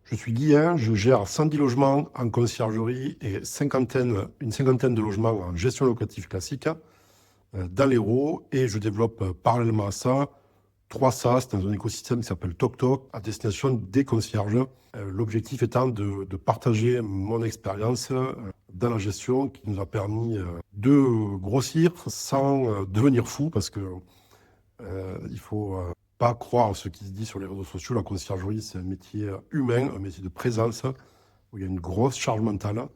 Je suis Guy, hein, je gère 110 logements en conciergerie et une cinquantaine de logements en gestion locative classique dans l'Hérault et je développe parallèlement à ça 3 SaaS dans un écosystème qui s'appelle TokTok à destination des concierges. L'objectif étant de partager mon expérience dans la gestion qui nous a permis de grossir sans devenir fou parce que il faut pas croire ce qui se dit sur les réseaux sociaux. La conciergerie, c'est un métier humain, un métier de présence, où il y a une grosse charge mentale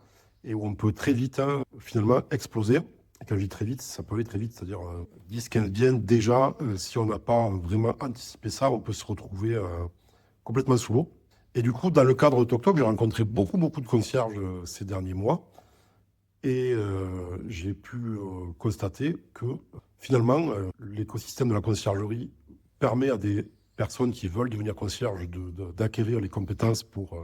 et où on peut très vite, finalement, exploser. Et quand je dis très vite, ça peut aller très vite, c'est-à-dire 10-15 biens déjà, si on n'a pas vraiment anticipé ça, on peut se retrouver complètement sous l'eau. Et du coup, dans le cadre de TokTok, j'ai rencontré beaucoup de concierges ces derniers mois. Et j'ai pu constater que finalement, l'écosystème de la conciergerie permet à des personnes qui veulent devenir concierges d'acquérir les compétences pour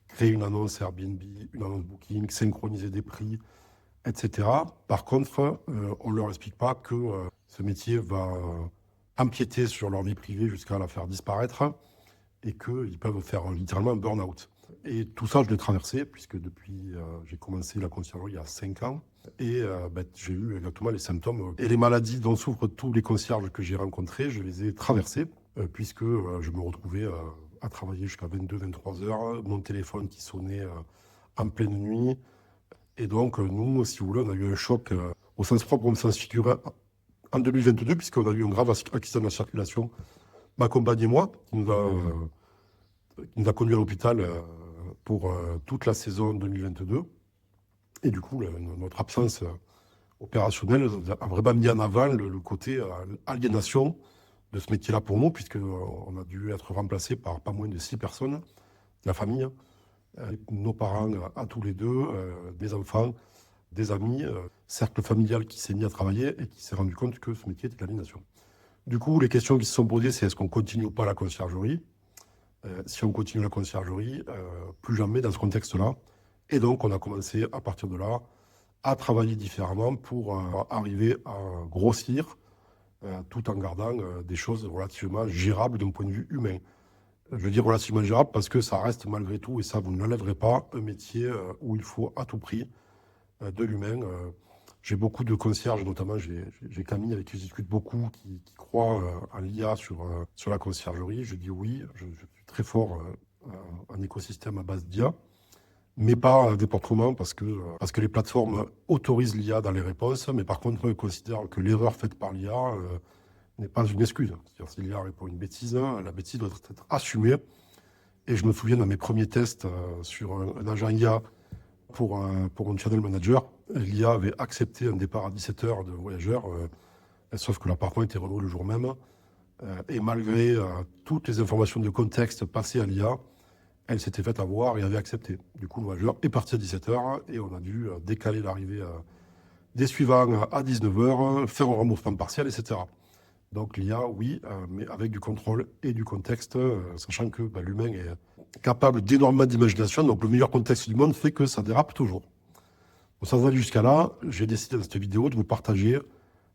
créer une annonce Airbnb, une annonce Booking, synchroniser des prix, etc. Par contre, on ne leur explique pas que ce métier va empiéter sur leur vie privée jusqu'à la faire disparaître et qu'ils peuvent faire littéralement un burn-out. Et tout ça, je l'ai traversé, puisque depuis, j'ai commencé la conciergerie il y a 5 ans, et j'ai eu exactement les symptômes et les maladies dont souffrent tous les concierges que j'ai rencontrés, je les ai traversés, puisque je me retrouvais à travailler jusqu'à 22-23 heures, mon téléphone qui sonnait en pleine nuit, et donc nous, si vous voulez, on a eu un choc au sens propre, au sens figuré, en 2022, puisqu'on a eu un grave accident de la circulation, ma compagne et moi, qui nous a conduit à l'hôpital pour toute la saison 2022. Et du coup, notre absence opérationnelle a vraiment mis en avant le côté aliénation de ce métier-là pour nous, puisqu'on a dû être remplacé par pas moins de 6 personnes de la famille, nos parents à tous les deux, des enfants, des amis, cercle familial qui s'est mis à travailler et qui s'est rendu compte que ce métier était l'aliénation. Du coup, les questions qui se sont posées, c'est est-ce qu'on continue ou pas la conciergerie? Si on continue la conciergerie, plus jamais dans ce contexte-là. Et donc, on a commencé à partir de là à travailler différemment pour arriver à grossir tout en gardant des choses relativement gérables d'un point de vue humain. Je veux dire relativement gérable parce que ça reste malgré tout, et ça vous ne l'enlèverez pas, un métier où il faut à tout prix de l'humain. J'ai beaucoup de concierges, notamment j'ai Camille avec qui je discute beaucoup, qui croit en l'IA sur la conciergerie. Je dis oui, je suis très fort en écosystème à base d'IA, mais pas n'importe comment parce que les plateformes autorisent l'IA dans les réponses, mais par contre, eux considèrent que l'erreur faite par l'IA n'est pas une excuse. C'est-à-dire si l'IA répond une bêtise, la bêtise doit être assumée. Et je me souviens de mes premiers tests sur un agent IA pour un channel manager. L'IA avait accepté un départ à 17 h de voyageurs, sauf que l'appartement était renouvelé le jour même. Et malgré toutes les informations de contexte passées à l'IA, elle s'était faite avoir et avait accepté. Du coup, le voyageur est parti à 17 h et on a dû décaler l'arrivée des suivants à 19 h, faire un remboursement partiel, etc. Donc l'IA, oui, mais avec du contrôle et du contexte, sachant que l'humain est capable d'énormément d'imagination, donc le meilleur contexte du monde fait que ça dérape toujours. Bon, sans aller jusqu'à là, j'ai décidé dans cette vidéo de vous partager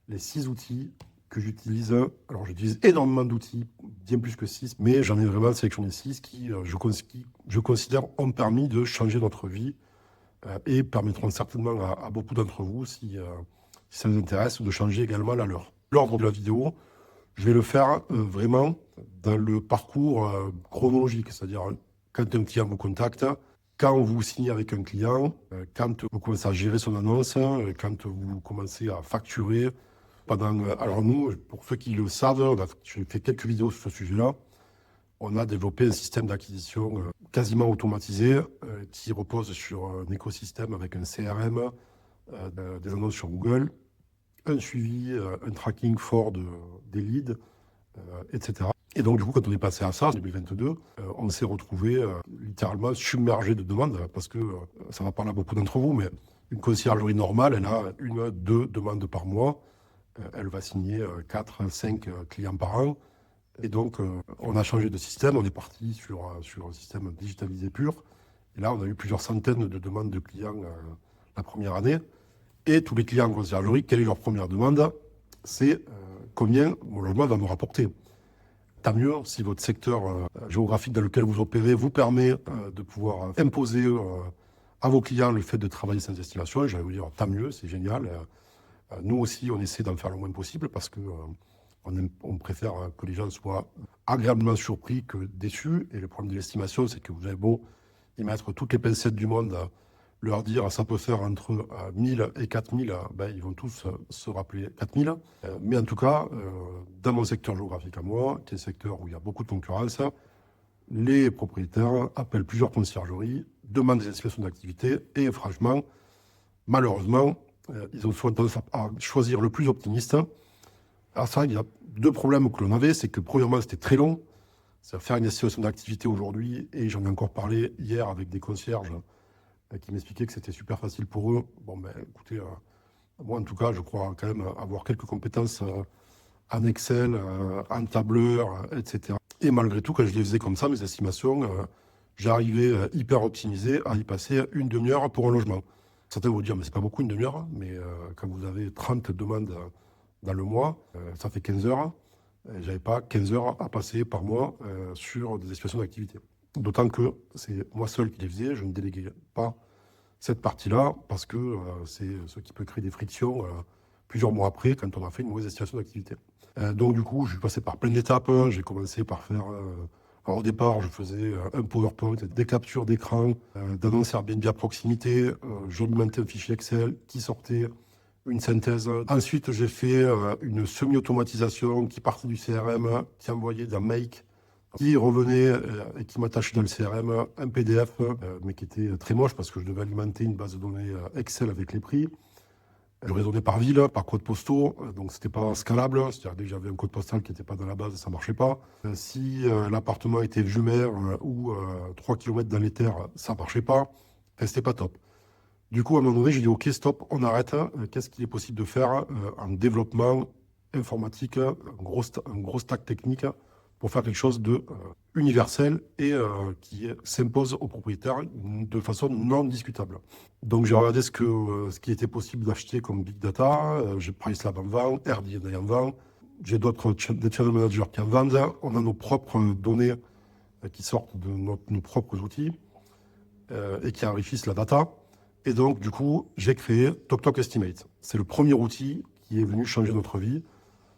les 6 outils que j'utilise. Alors j'utilise énormément d'outils, bien plus que 6, mais j'en ai vraiment sélectionné 6 qui, je considère, ont permis de changer notre vie et permettront certainement à beaucoup d'entre vous, si ça vous intéresse, de changer également la leur. L'ordre de la vidéo, je vais le faire vraiment dans le parcours chronologique, c'est-à-dire quand un client vous contacte, quand vous signez avec un client, quand vous commencez à gérer son annonce, quand vous commencez à facturer. Alors nous, pour ceux qui le savent, j'ai fait quelques vidéos sur ce sujet-là. On a développé un système d'acquisition quasiment automatisé qui repose sur un écosystème avec un CRM, des annonces sur Google, un suivi, un tracking fort des leads, etc. Et donc, du coup, quand on est passé à ça, en 2022, on s'est retrouvé littéralement submergé de demandes, parce que ça va parler à beaucoup d'entre vous, mais une conciergerie normale, elle a 1, 2 demandes par mois. Elle va signer 4, 5 clients par an. Et donc, on a changé de système, on est parti sur un système digitalisé pur. Et là, on a eu plusieurs centaines de demandes de clients la première année. Et tous les clients en conciergerie, quelle est leur première demande? C'est combien mon logement va me rapporter. tant mieux. Si votre secteur géographique dans lequel vous opérez vous permet de pouvoir imposer à vos clients le fait de travailler sans destination, j'allais vous dire tant mieux, c'est génial. Nous aussi, on essaie d'en faire le moins possible parce que on préfère que les gens soient agréablement surpris que déçus. Et le problème de l'estimation, c'est que vous avez beau y mettre toutes les pincettes du monde, leur dire ça peut faire entre 1000 et 4000, ben, ils vont tous se rappeler 4000. Mais en tout cas, dans mon secteur géographique à moi, qui est un secteur où il y a beaucoup de concurrence, les propriétaires appellent plusieurs conciergeries, demandent des estimations d'activité et franchement, malheureusement, ils ont souvent tendance à choisir le plus optimiste. Alors ça, il y a deux problèmes que l'on avait, c'est que premièrement, c'était très long. C'est faire une estimation d'activité aujourd'hui, et j'en ai encore parlé hier avec des concierges qui m'expliquaient que c'était super facile pour eux. Bon, ben écoutez, moi en tout cas, je crois quand même avoir quelques compétences en Excel, en tableur, etc. Et malgré tout, quand je les faisais comme ça, mes estimations, j'arrivais hyper optimisé à y passer une demi-heure pour un logement. Certains vont dire, mais c'est pas beaucoup une demi-heure, mais quand vous avez 30 demandes dans le mois, ça fait 15 heures. J'avais pas 15 heures à passer par mois sur des estimations d'activité. D'autant que c'est moi seul qui les faisais, je ne déléguais pas cette partie-là parce que c'est ce qui peut créer des frictions plusieurs mois après quand on a fait une mauvaise estimation d'activité. Donc du coup, je suis passé par plein d'étapes. J'ai commencé par faire... alors au départ, je faisais un PowerPoint, des captures d'écran, d'annonces Airbnb à proximité. J'alimentais un fichier Excel qui sortait une synthèse. Ensuite, j'ai fait une semi-automatisation qui partait du CRM, qui envoyait d'un make, qui revenait et qui m'attachait dans le CRM, un PDF, mais qui était très moche parce que je devais alimenter une base de données Excel avec les prix. Je raisonnais par ville, par code postaux, donc c'était pas scalable. C'est-à-dire dès que j'avais un code postal qui n'était pas dans la base, ça marchait pas. Si l'appartement était Vumer ou 3 km dans les terres, ça marchait pas. Enfin, c'était pas top. Du coup, à un moment donné, j'ai dit, OK, stop, on arrête. Qu'est-ce qu'il est possible de faire en développement informatique, un gros stack technique pour faire quelque chose de universel et qui s'impose aux propriétaires de façon non discutable. Donc, j'ai regardé ce qui était possible d'acheter comme big data. J'ai PriceLab en vend, Airbnb en vend. J'ai des channel managers qui en vendent. On a nos propres données qui sortent de nos propres outils et qui enrichissent la data. Et donc, du coup, j'ai créé TokTok Estimate. C'est le premier outil qui est venu changer notre vie.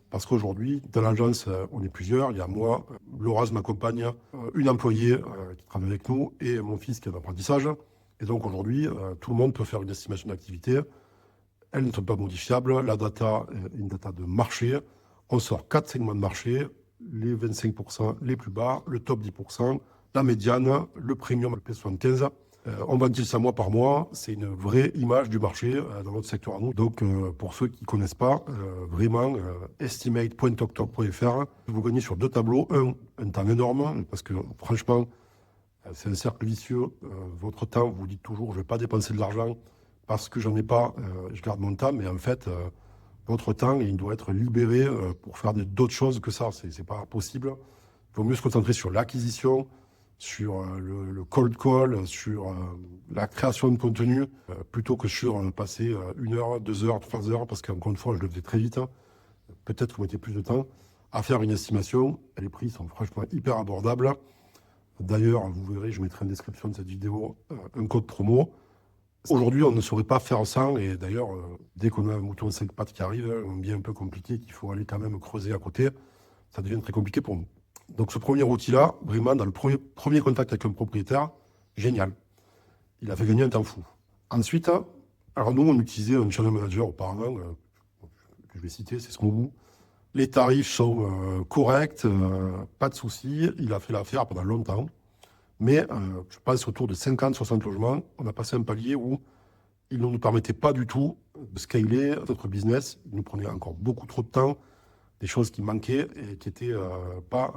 Parce qu'aujourd'hui, dans l'agence, on est plusieurs. Il y a moi, Laurence, ma compagne, une employée qui travaille avec nous et mon fils qui est en apprentissage. Et donc, aujourd'hui, tout le monde peut faire une estimation d'activité. Elles ne sont pas modifiables. La data est une data de marché. On sort 4 segments de marché, les 25% les plus bas, le top 10%, la médiane, le premium, le P75. On vend ça mois par mois. C'est une vraie image du marché dans notre secteur à nous. Donc, pour ceux qui ne connaissent pas, vraiment, estimate.toktok.fr, vous gagnez sur 2 tableaux. Un temps énorme, parce que franchement, c'est un cercle vicieux. Votre temps, vous dites toujours, je ne vais pas dépenser de l'argent parce que j'en ai pas, je garde mon temps. Mais en fait, votre temps, il doit être libéré pour faire d'autres choses que ça. C'est pas possible. Il vaut mieux se concentrer sur l'acquisition, sur le cold call, sur la création de contenu, plutôt que sur passer 1 heure, 2 heures, 3 heures, parce qu'encore une fois, je le faisais très vite. Peut-être que vous mettez plus de temps à faire une estimation. Et les prix sont franchement hyper abordables. D'ailleurs, vous verrez, je mettrai en description de cette vidéo un code promo. Aujourd'hui, on ne saurait pas faire sans. Et d'ailleurs, dès qu'on a un mouton 5 pattes qui arrive, un bien un peu compliqué, qu'il faut aller quand même creuser à côté, ça devient très compliqué pour nous. Donc ce premier outil-là, vraiment, dans le premier contact avec un propriétaire, génial. Il a fait gagner un temps fou. Ensuite, alors nous, on utilisait un channel manager auparavant, que je vais citer, c'est Smoobu. Les tarifs sont corrects, pas de soucis. Il a fait l'affaire pendant longtemps. Mais je pense autour de 50-60 logements, on a passé un palier où il ne nous permettait pas du tout de scaler notre business. Il nous prenait encore beaucoup trop de temps, des choses qui manquaient et qui n'étaient pas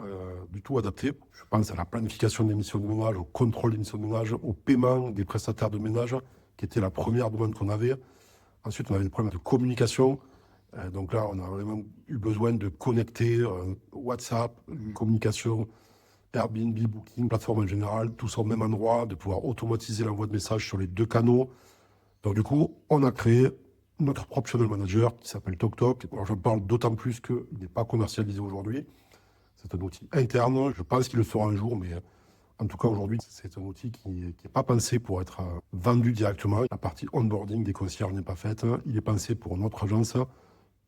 du tout adaptées. Je pense à la planification des missions de ménage, au contrôle des missions de ménage, au paiement des prestataires de ménage, qui était la première demande qu'on avait. Ensuite, on avait des problèmes de communication. Donc là, on a vraiment eu besoin de connecter WhatsApp, communication, Airbnb, Booking, plateforme en général, tout ça au même endroit, de pouvoir automatiser l'envoi de messages sur les 2 canaux. Donc du coup, on a créé notre propre channel manager qui s'appelle TokTok. Alors j'en parle d'autant plus qu'il n'est pas commercialisé aujourd'hui. C'est un outil interne. Je pense qu'il le sera un jour, mais en tout cas, aujourd'hui, c'est un outil qui n'est pas pensé pour être vendu directement. La partie onboarding des concierges n'est pas faite. Il est pensé pour notre agence.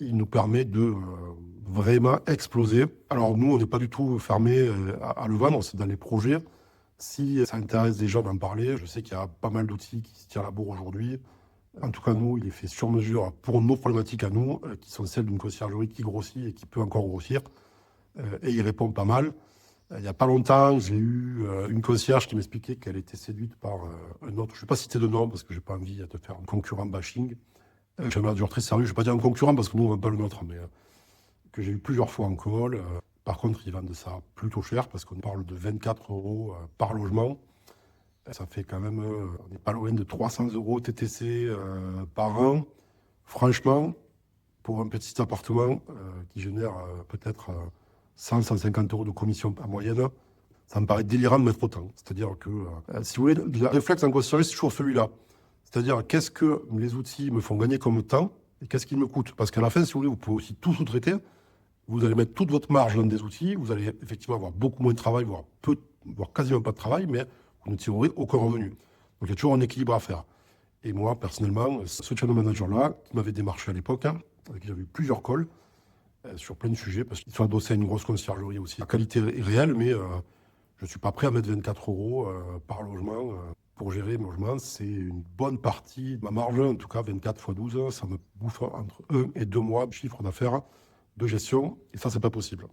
Il nous permet de vraiment exploser. Alors nous, on n'est pas du tout fermé à le vendre, c'est dans les projets. Si ça intéresse des gens d'en parler, je sais qu'il y a pas mal d'outils qui se tirent la bourre aujourd'hui. En tout cas, nous, il est fait sur mesure pour nos problématiques à nous, qui sont celles d'une conciergerie qui grossit et qui peut encore grossir. Et il répond pas mal. Il n'y a pas longtemps, j'ai eu une concierge qui m'expliquait qu'elle était séduite par un autre. Je ne vais pas citer de nom parce que je n'ai pas envie de faire un concurrent bashing. J'ai un manager très sérieux. Je ne vais pas dire un concurrent parce que nous, on ne vend pas le nôtre, mais que j'ai eu plusieurs fois en call. Par contre, ils vendent ça plutôt cher parce qu'on parle de 24 € par logement. Ça fait quand même, on n'est pas loin de 300 € TTC par an. Franchement, pour un petit appartement qui génère peut-être 100-150 € de commission en moyenne, ça me paraît délirant de mettre autant. C'est-à-dire que, si vous voulez, le réflexe en conciergerie, c'est toujours celui-là. C'est-à-dire, qu'est-ce que les outils me font gagner comme temps et qu'est-ce qu'ils me coûtent? Parce qu'à la fin, si vous voulez, vous pouvez aussi tout sous-traiter. Vous allez mettre toute votre marge dans des outils. Vous allez effectivement avoir beaucoup moins de travail, voire quasiment pas de travail, mais vous ne tirerez aucun revenu. Donc, il y a toujours un équilibre à faire. Et moi, personnellement, ce channel manager-là, qui m'avait démarché à l'époque, avec qui j'avais eu plusieurs calls sur plein de sujets, parce qu'ils sont adossés à une grosse conciergerie aussi. La qualité est réelle, mais je ne suis pas prêt à mettre 24 € par logement pour gérer mon logement. C'est une bonne partie de ma marge, en tout cas 24 x 12, ça me bouffe entre 1 et 2 mois de chiffre d'affaires de gestion, et ça, c'est pas possible.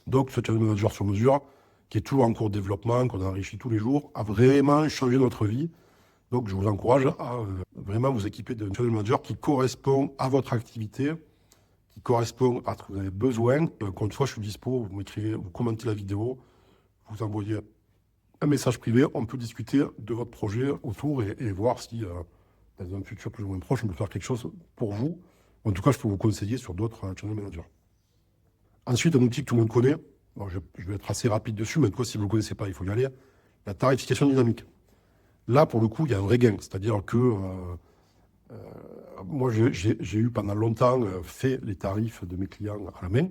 Donc, ce channel manager sur mesure, qui est toujours en cours de développement, qu'on enrichit tous les jours, a vraiment changé notre vie. Donc, je vous encourage à vraiment vous équiper d'un channel manager qui correspond à votre activité, qui correspond à ce que vous avez besoin. Encore une fois, je suis dispo, vous m'écrivez, vous commentez la vidéo, vous envoyez un message privé, on peut discuter de votre projet autour et voir si, dans un futur plus ou moins proche, on peut faire quelque chose pour vous. En tout cas, je peux vous conseiller sur d'autres channel managers. Ensuite, un outil que tout le monde connaît, bon, je vais être assez rapide dessus, mais si vous ne le connaissez pas, il faut y aller, la tarification dynamique. Là, pour le coup, il y a un vrai gain. C'est-à-dire que moi, j'ai eu pendant longtemps fait les tarifs de mes clients à la main.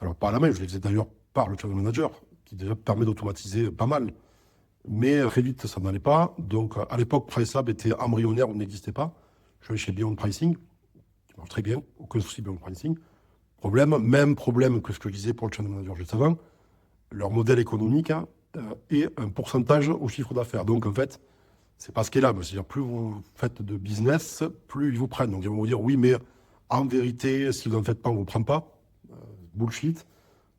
Alors, pas à la main, je les faisais d'ailleurs par le channel manager, qui déjà permet d'automatiser pas mal. Mais très vite, ça n'allait pas. Donc, à l'époque, PriceLab était embryonnaire ou n'existait pas. Je vais chez Beyond Pricing, qui marche très bien, aucun souci Beyond Pricing. Même problème que ce que je disais pour le channel manager juste avant, leur modèle économique et un pourcentage au chiffre d'affaires. Donc, en fait, c'est pas scalable. C'est-à-dire, plus vous faites de business, plus ils vous prennent. Donc, ils vont vous dire, oui, mais en vérité, si vous n'en faites pas, on ne vous prend pas. Bullshit.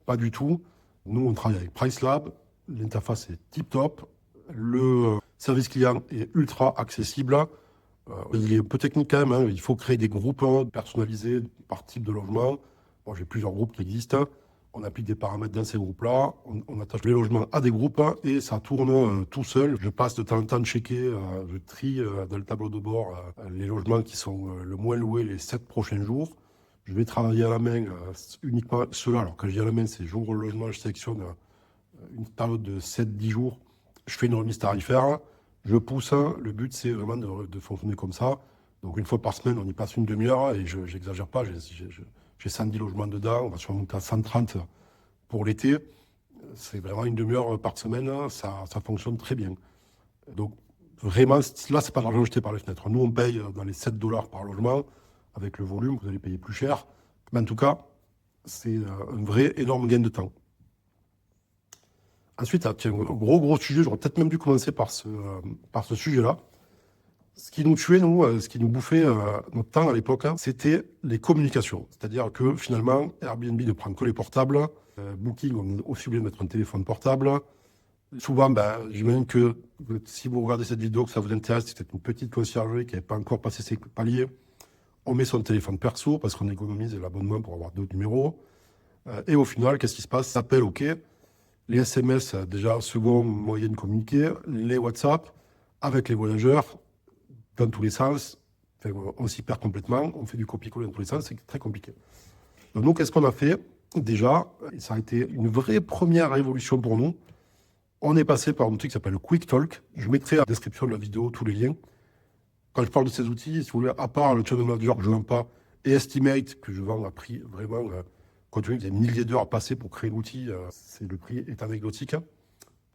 Pas du tout. Nous, on travaille avec PriceLab. L'interface est tip-top. Le service client est ultra accessible. Il est un peu technique quand même. Il faut créer des groupes personnalisés par type de logement. Bon, j'ai plusieurs groupes qui existent. On applique des paramètres dans ces groupes-là. On attache les logements à des groupes et ça tourne tout seul. Je passe de temps en temps de checker, je trie dans le tableau de bord les logements qui sont le moins loués les 7 prochains jours. Je vais travailler à la main uniquement ceux-là. Alors quand je dis à la main, c'est j'ouvre le logement, je sélectionne une période de 7-10 jours. Je fais une remise tarifaire. Je pousse. Le but, c'est vraiment de fonctionner comme ça. Donc une fois par semaine, on y passe une demi-heure et je n'exagère pas. J'ai 110 logements dedans, on va sûrement monter à 130 pour l'été. C'est vraiment une demi-heure par semaine, ça fonctionne très bien. Donc vraiment, là, c'est pas de l'argent jeté par les fenêtres. Nous, on paye dans les 7 $ par logement. Avec le volume, vous allez payer plus cher. Mais en tout cas, c'est un vrai énorme gain de temps. Ensuite, tiens, gros sujet, j'aurais peut-être même dû commencer par ce sujet-là. Ce qui nous tuait, nous, ce qui nous bouffait notre temps à l'époque, c'était les communications. C'est-à-dire que finalement, Airbnb ne prend que les portables. Booking, on est aussi obligé de mettre un téléphone portable. Souvent, j'imagine que si vous regardez cette vidéo, que ça vous intéresse, c'est peut-être une petite conciergerie qui n'avait pas encore passé ses paliers. On met son téléphone perso parce qu'on économise l'abonnement pour avoir 2 numéros. Et au final, qu'est-ce qui se passe? Ça appelle, OK. Les SMS, déjà, second moyen de communiquer. Les WhatsApp, avec les voyageurs, dans tous les sens. Enfin, on s'y perd complètement. On fait du copier-coller dans tous les sens. C'est très compliqué. Donc, nous, qu'est-ce qu'on a fait? Déjà, ça a été une vraie première révolution pour nous. On est passé par un outil qui s'appelle Quick Talk. Je mettrai à la description de la vidéo tous les liens. Quand je parle de ces outils, si vous voulez, à part le channel manager que je ne vends pas, et Estimate, que je vends à prix vraiment Compte tenu des milliers d'heures passées pour créer l'outil, le prix est anecdotique.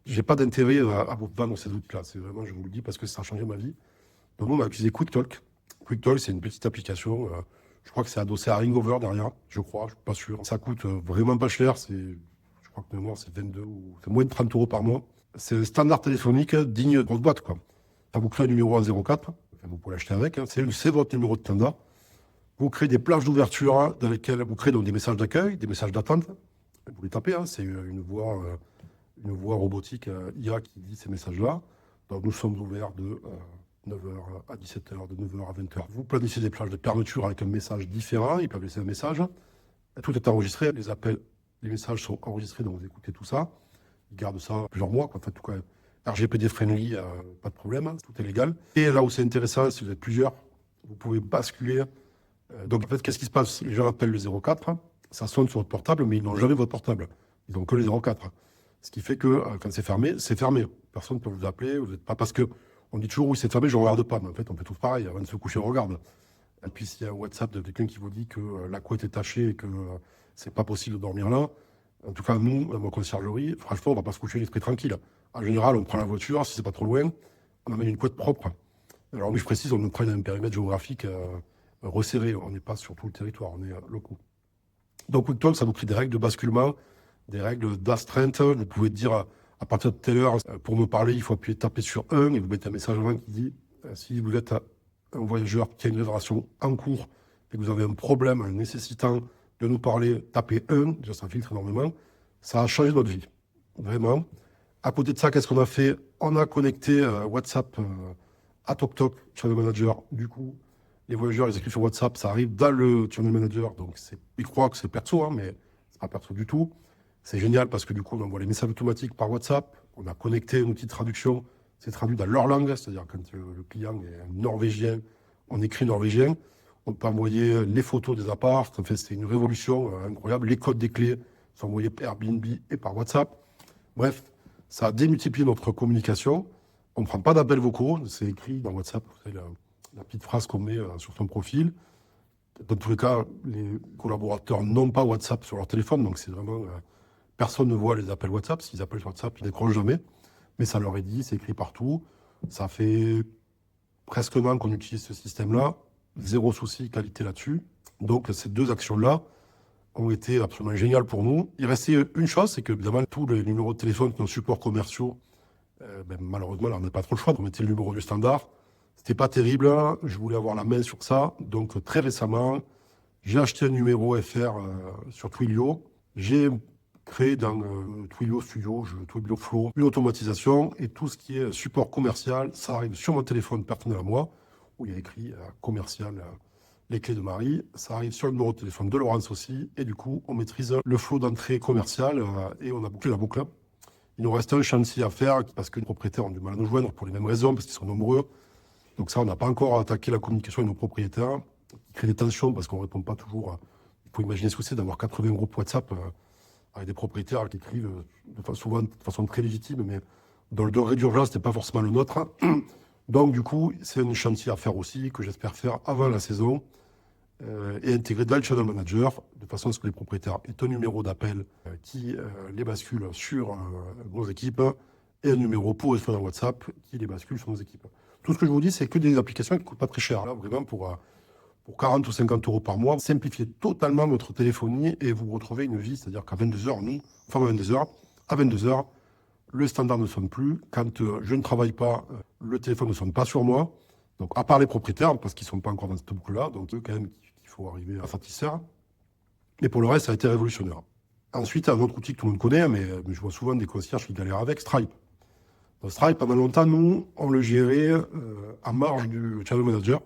J'ai pas d'intérêt à vous vendre ces outils-là. C'est vraiment, je vous le dis, parce que ça a changé ma vie. Donc, nous, on a utilisé QuickTalk. QuickTalk, c'est une petite application. Je crois que c'est adossé à Ringover derrière. Je crois, je suis pas sûr. Ça coûte vraiment pas cher. Je crois que de mémoire, c'est 22 ou c'est moins de 30 euros par mois. C'est un standard téléphonique digne de grosse boîte, quoi. Ça vous crée un numéro en 04. Enfin, vous pouvez l'acheter avec. Hein. C'est votre numéro de standard. Vous créez des plages d'ouverture hein, dans lesquelles vous créez donc des messages d'accueil, des messages d'attente. Vous les tapez, hein, c'est une voix robotique IA qui dit ces messages-là. Donc nous sommes ouverts de 9h à 17h, de 9h à 20h. Vous planifiez des plages de fermeture avec un message différent. Ils peuvent laisser un message. Tout est enregistré. Les appels, les messages sont enregistrés, donc vous écoutez tout ça. Ils gardent ça plusieurs mois. Quoi. En fait, tout cas, RGPD friendly, pas de problème. Hein, tout est légal. Et là où c'est intéressant, si vous êtes plusieurs, vous pouvez basculer. Donc en fait, qu'est-ce qui se passe? Les gens appellent le 04, ça sonne sur votre portable, mais ils n'ont jamais votre portable. Ils n'ont que le 04. Ce qui fait que quand c'est fermé, c'est fermé. Personne ne peut vous appeler, vous n'êtes pas parce que on dit toujours oui c'est fermé, je ne regarde pas. Mais en fait, on fait tous pareil. Avant de se coucher, on regarde. Et puis s'il y a un WhatsApp de quelqu'un qui vous dit que la couette est tachée et que c'est pas possible de dormir là, en tout cas nous, dans ma conciergerie, franchement, on va pas se coucher l'esprit tranquille. En général, on prend la voiture, si c'est pas trop loin, on amène une couette propre. Alors oui, je précise, on nous prend un périmètre géographique resserré. On n'est pas sur tout le territoire, on est locaux. Donc QuickTalk, ça vous crée des règles de basculement, des règles d'astreinte. Vous pouvez dire à partir de telle heure, pour me parler, il faut appuyer, taper sur 1 et vous mettez un message avant qui dit si vous êtes un voyageur qui a une réservation en cours et que vous avez un problème nécessitant de nous parler, tapez 1, déjà ça filtre énormément. Ça a changé notre vie, vraiment. À côté de ça, qu'est-ce qu'on a fait? On a connecté WhatsApp à TalkTalk, Channel Manager. Du coup, les voyageurs, ils écrivent sur WhatsApp, ça arrive dans le Channel Manager. Donc, ils croient que c'est perso, hein, mais c'est pas perso du tout. C'est génial parce que du coup, on envoie les messages automatiques par WhatsApp. On a connecté un outil de traduction. C'est traduit dans leur langue, c'est-à-dire quand le client est norvégien, on écrit norvégien. On peut envoyer les photos des apparts. En fait, c'est une révolution incroyable. Les codes des clés sont envoyés par Airbnb et par WhatsApp. Bref, ça a démultiplié notre communication. On ne prend pas d'appels vocaux. C'est écrit dans WhatsApp. C'est la petite phrase qu'on met sur son profil. Dans tous les cas, les collaborateurs n'ont pas WhatsApp sur leur téléphone. Donc, c'est vraiment... personne ne voit les appels WhatsApp. S'ils appellent sur WhatsApp, ils ne décrochent jamais. Mais ça leur est dit, c'est écrit partout. Ça fait presque un an qu'on utilise ce système-là. Zéro souci, qualité là-dessus. Donc, ces deux actions-là ont été absolument géniales pour nous. Il restait une chose, c'est que, évidemment, tous les numéros de téléphone qui ont support commerciaux, malheureusement, là, on n'a pas trop le choix. On mettait le numéro du standard. C'était pas terrible. Je voulais avoir la main sur ça. Donc, très récemment, j'ai acheté un numéro FR sur Twilio. J'ai créé dans Twilio Studio, Twilio Flow, une automatisation. Et tout ce qui est support commercial, ça arrive sur mon téléphone personnel à moi, où il y a écrit commercial, les clés de Marie. Ça arrive sur le numéro de téléphone de Laurence aussi. Et du coup, on maîtrise le flow d'entrée commerciale et on a bouclé la boucle. Il nous reste un chantier à faire parce que les propriétaires ont du mal à nous joindre pour les mêmes raisons, parce qu'ils sont nombreux. Donc ça, on n'a pas encore attaqué la communication avec nos propriétaires, qui crée des tensions parce qu'on ne répond pas toujours. Il faut imaginer ce que c'est d'avoir 80 groupes WhatsApp avec des propriétaires qui écrivent souvent de façon très légitime, mais dans le degré d'urgence, ce n'est pas forcément le nôtre. Donc du coup, c'est un chantier à faire aussi, que j'espère faire avant la saison, et intégrer dans le Channel Manager, de façon à ce que les propriétaires aient un numéro d'appel qui les bascule sur nos équipes, et un numéro pour répondre à WhatsApp qui les bascule sur nos équipes. Tout ce que je vous dis, c'est que des applications qui ne coûtent pas très cher. Là, vraiment, pour 40 ou 50 euros par mois, simplifiez totalement votre téléphonie et vous retrouvez une vie. C'est-à-dire qu'à 22h, à 22h, le standard ne sonne plus. Quand je ne travaille pas, le téléphone ne sonne pas sur moi. Donc, à part les propriétaires, parce qu'ils ne sont pas encore dans cette boucle-là, donc eux, quand même, qu'il faut arriver à satisfaire. Mais pour le reste, ça a été révolutionnaire. Ensuite, un autre outil que tout le monde connaît, mais je vois souvent des concierges qui galèrent avec, Stripe. Stripe, pendant longtemps, nous, on le gérait en marge du Channel Manager.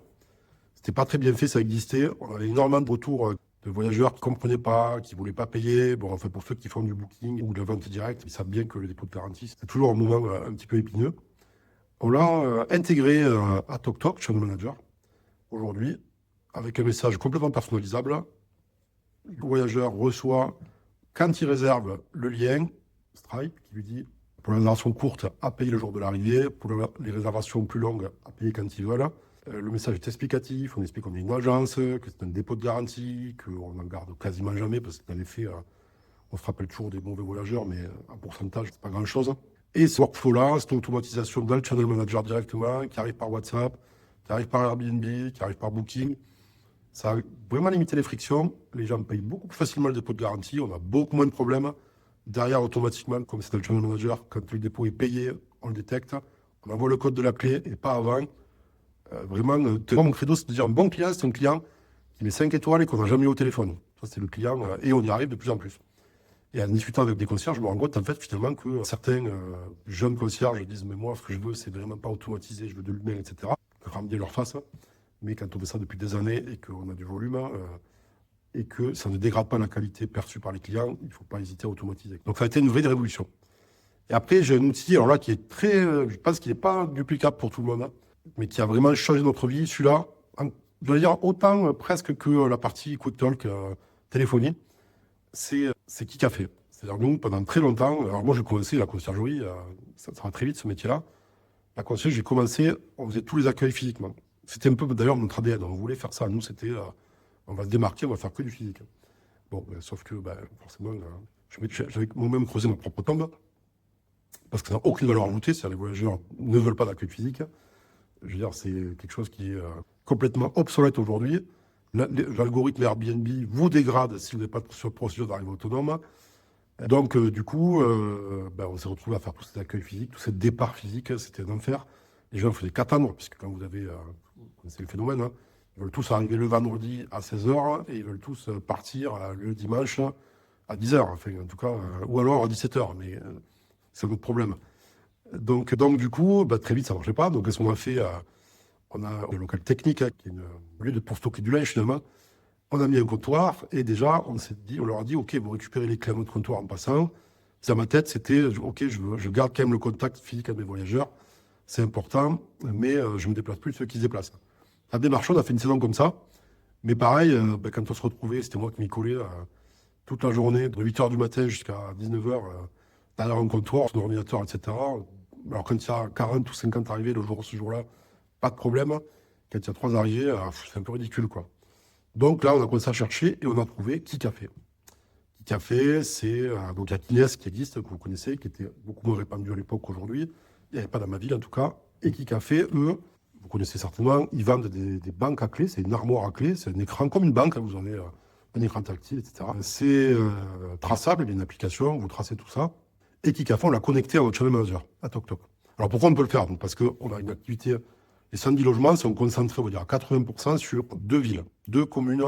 C'était pas très bien fait, ça existait. On avait énormément de retours de voyageurs qui ne comprenaient pas, qui ne voulaient pas payer. Bon, enfin, pour ceux qui font du booking ou de la vente directe, ils savent bien que le dépôt de garantie, c'est toujours un moment un petit peu épineux. On l'a intégré à TalkTalk, Channel Manager, aujourd'hui, avec un message complètement personnalisable. Le voyageur reçoit, quand il réserve, le lien Stripe qui lui dit pour les réservations courtes, à payer le jour de l'arrivée. Pour les réservations plus longues, à payer quand ils veulent. Le message est explicatif, on explique qu'on est une agence, que c'est un dépôt de garantie, qu'on n'en garde quasiment jamais, parce que dans les faits, on se rappelle toujours des mauvais voyageurs, mais en pourcentage, c'est pas grand-chose. Et ce workflow-là, cette automatisation dans le channel manager directement, qui arrive par WhatsApp, qui arrive par Airbnb, qui arrive par Booking, ça a vraiment limité les frictions. Les gens payent beaucoup plus facilement le dépôt de garantie, on a beaucoup moins de problèmes. Derrière, automatiquement, comme c'est dans le channel manager, quand le dépôt est payé, on le détecte, on envoie le code de la clé et pas avant. Vraiment, moi, mon credo, c'est de dire un bon client, c'est un client qui met 5 étoiles et qu'on n'a jamais eu au téléphone. Ça, c'est le client, et on y arrive de plus en plus. Et en discutant avec des concierges, je me rends compte, en fait, finalement, que certains jeunes concierges disent, mais moi, ce que je veux, c'est vraiment pas automatisé, je veux de l'humain, etc. Rendre bien leur face. Mais quand on fait ça depuis des années et qu'on a du volume, et que ça ne dégrade pas la qualité perçue par les clients, il ne faut pas hésiter à automatiser. Donc, ça a été une vraie révolution. Et après, j'ai un outil, alors là, qui est très, je pense qu'il n'est pas duplicable pour tout le monde, mais qui a vraiment changé notre vie. Celui-là, je dois dire autant presque que la partie Quick Talk téléphonie, c'est Kikafé. C'est-à-dire nous, pendant très longtemps, alors moi j'ai commencé la conciergerie, ça va très vite ce métier-là. La conciergerie, j'ai commencé, on faisait tous les accueils physiquement. C'était un peu d'ailleurs notre ADN, on voulait faire ça. Nous, c'était, on va se démarquer, on va faire que du physique. Bon, sauf que forcément, j'avais moi-même creusé ma propre tombe, parce que ça n'a aucune valeur ajoutée, c'est-à-dire les voyageurs ne veulent pas d'accueil physique. Je veux dire, c'est quelque chose qui est complètement obsolète aujourd'hui. L'algorithme Airbnb vous dégrade si vous n'avez pas de procédure d'arrivée autonome. Donc, du coup, on s'est retrouvé à faire tous ces accueils physiques, tous ces départs physiques, c'était un enfer. Les gens ne faisaient qu'attendre, puisque quand vous avez, vous connaissez le phénomène, hein, ils veulent tous arriver le vendredi à 16h et ils veulent tous partir le dimanche à 10h, enfin, en tout cas, ou alors à 17h, mais c'est notre problème. Donc du coup, très vite, ça ne marchait pas. Donc, qu'est-ce qu'on a fait on a le local technique, qui est un lieu pour stocker du linge, finalement. On a mis un comptoir et déjà, on leur a dit, OK, vous récupérez les clés à votre comptoir en passant. Dans ma tête, c'était, OK, je garde quand même le contact physique avec mes voyageurs. C'est important, mais je ne me déplace plus de ceux qui se déplacent. La démarche, on a fait une saison comme ça. Mais pareil, quand on se retrouvait, c'était moi qui m'y collais toute la journée, de 8h du matin jusqu'à 19h, derrière un comptoir, sur l'ordinateur, etc. Alors, quand il y a 40 ou 50 arrivées ce jour-là, pas de problème. Quand il y a 3 arrivées, c'est un peu ridicule, quoi. Donc là, on a commencé à chercher et on a trouvé Kikafé. Kikafé, c'est donc il y a Kines qui existe, que vous connaissez, qui était beaucoup moins répandu à l'époque qu'aujourd'hui. Il n'y avait pas dans ma ville, en tout cas. Et Kikafé, eux, vous connaissez certainement, ils vendent des banques à clés. C'est une armoire à clés, c'est un écran comme une banque. Vous en avez un écran tactile, etc. C'est traçable, il y a une application, vous tracez tout ça. Et Kikafé, on l'a connecté à notre channel manager, à TokTok. Alors pourquoi on peut le faire? Parce qu'on a une activité. Les 110 logements sont concentrés, on va dire, à 80% sur 2 villes, 2 communes,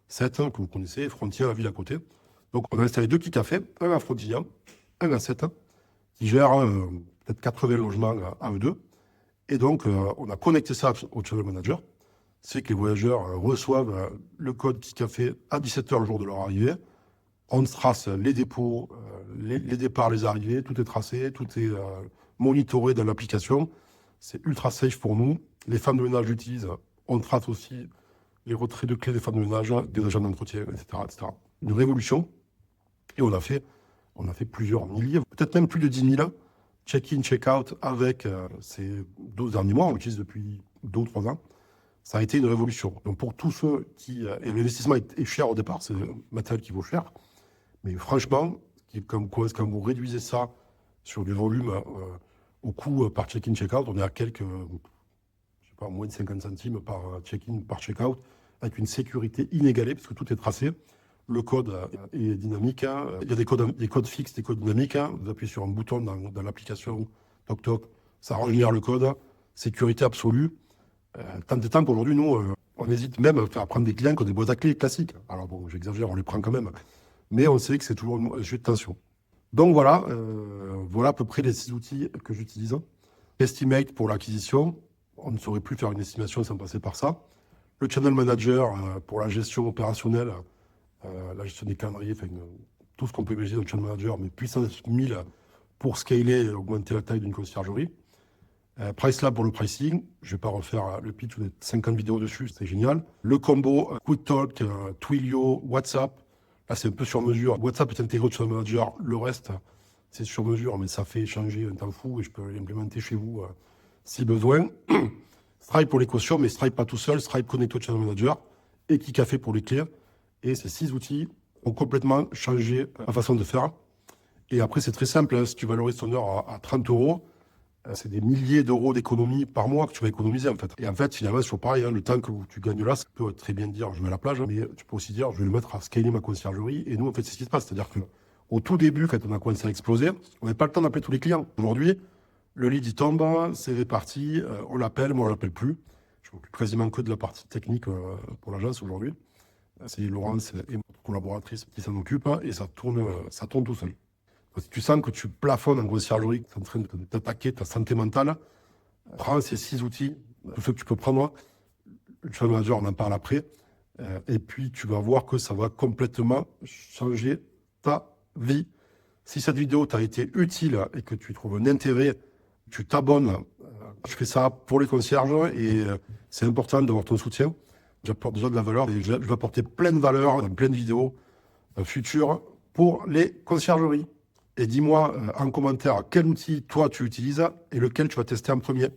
7 que vous connaissez, Frontière, la ville à côté. Donc, on a installé 2 Kikafé, un à Frontignan, un à 7, qui gèrent peut-être 80 logements à eux deux. Et donc, on a connecté ça au channel manager. C'est que les voyageurs reçoivent le code Kikafé à 17h le jour de leur arrivée. On trace les dépôts, les départs, les arrivées, tout est tracé, tout est monitoré dans l'application. C'est ultra safe pour nous. Les femmes de ménage l'utilisent. On trace aussi les retraits de clés des femmes de ménage, des agents d'entretien, etc., etc. Une révolution. Et on a fait plusieurs milliers, peut-être même plus de 10 000 check-in, check-out avec ces 12 derniers mois. On l'utilise depuis 2 ou 3 ans. Ça a été une révolution. Donc pour tous ceux qui... et l'investissement est cher au départ, c'est le matériel qui vaut cher. Mais franchement, quand vous réduisez ça sur du volume au coût par check-in, check-out, on est à moins de 50 centimes par check-in, par check-out, avec une sécurité inégalée, parce que tout est tracé. Le code est dynamique. Il y a des codes fixes, des codes dynamiques. Vous appuyez sur un bouton dans l'application TokTok, ça régénère le code. Sécurité absolue. Tant de temps qu'aujourd'hui, nous, on hésite même à prendre des clients qui ont des boîtes à clés classiques. Alors bon, j'exagère, on les prend quand même. Mais on sait que c'est toujours un jeu de tension. Donc voilà, voilà à peu près les 6 outils que j'utilise. Estimate pour l'acquisition. On ne saurait plus faire une estimation sans passer par ça. Le Channel Manager pour la gestion opérationnelle, la gestion des calendriers, tout ce qu'on peut imaginer dans le Channel Manager, mais puissance 1000 pour scaler et augmenter la taille d'une conciergerie. PriceLab pour le pricing. Je ne vais pas refaire le pitch, vous avez 50 vidéos dessus, c'est génial. Le combo QuickTalk, Twilio, WhatsApp. Là, c'est un peu sur mesure. WhatsApp est intégré au Channel Manager. Le reste, c'est sur mesure, mais ça fait changer un temps fou et je peux l'implémenter chez vous si besoin. Stripe pour les cautions, mais Stripe pas tout seul. Stripe Connected Channel Manager et KeyCafé pour les clés. Et ces 6 outils ont complètement changé la façon de faire. Et après, c'est très simple. Hein. Si tu valorises ton heure à 30 euros, c'est des milliers d'euros d'économie par mois que tu vas économiser en fait. Et en fait, finalement, c'est toujours pareil. Hein. Le temps que tu gagnes là, ça peut très bien dire je vais à la plage, hein, mais tu peux aussi dire je vais le mettre à scaler ma conciergerie. Et nous, en fait, c'est ce qui se passe. C'est-à-dire qu'au tout début, quand on a commencé à exploser, on n'avait pas le temps d'appeler tous les clients. Aujourd'hui, le lead il tombe, c'est réparti, on l'appelle, moi on l'appelle plus. Je m'occupe quasiment que de la partie technique pour l'agence aujourd'hui. C'est Laurence et notre collaboratrice qui s'en occupent et ça tourne tout seul. Si tu sens que tu plafonnes en conciergerie, que tu es en train de t'attaquer ta santé mentale, prends ces 6 outils, tout ce que tu peux prendre. Le channel manager, on en parle après. Et puis, tu vas voir que ça va complètement changer ta vie. Si cette vidéo t'a été utile et que tu trouves un intérêt, tu t'abonnes. Je fais ça pour les concierges et c'est important d'avoir ton soutien. J'apporte déjà de la valeur et je vais apporter plein de valeur dans plein de vidéos futures pour les conciergeries. Et dis-moi en commentaire quel outil toi tu utilises et lequel tu vas tester en premier.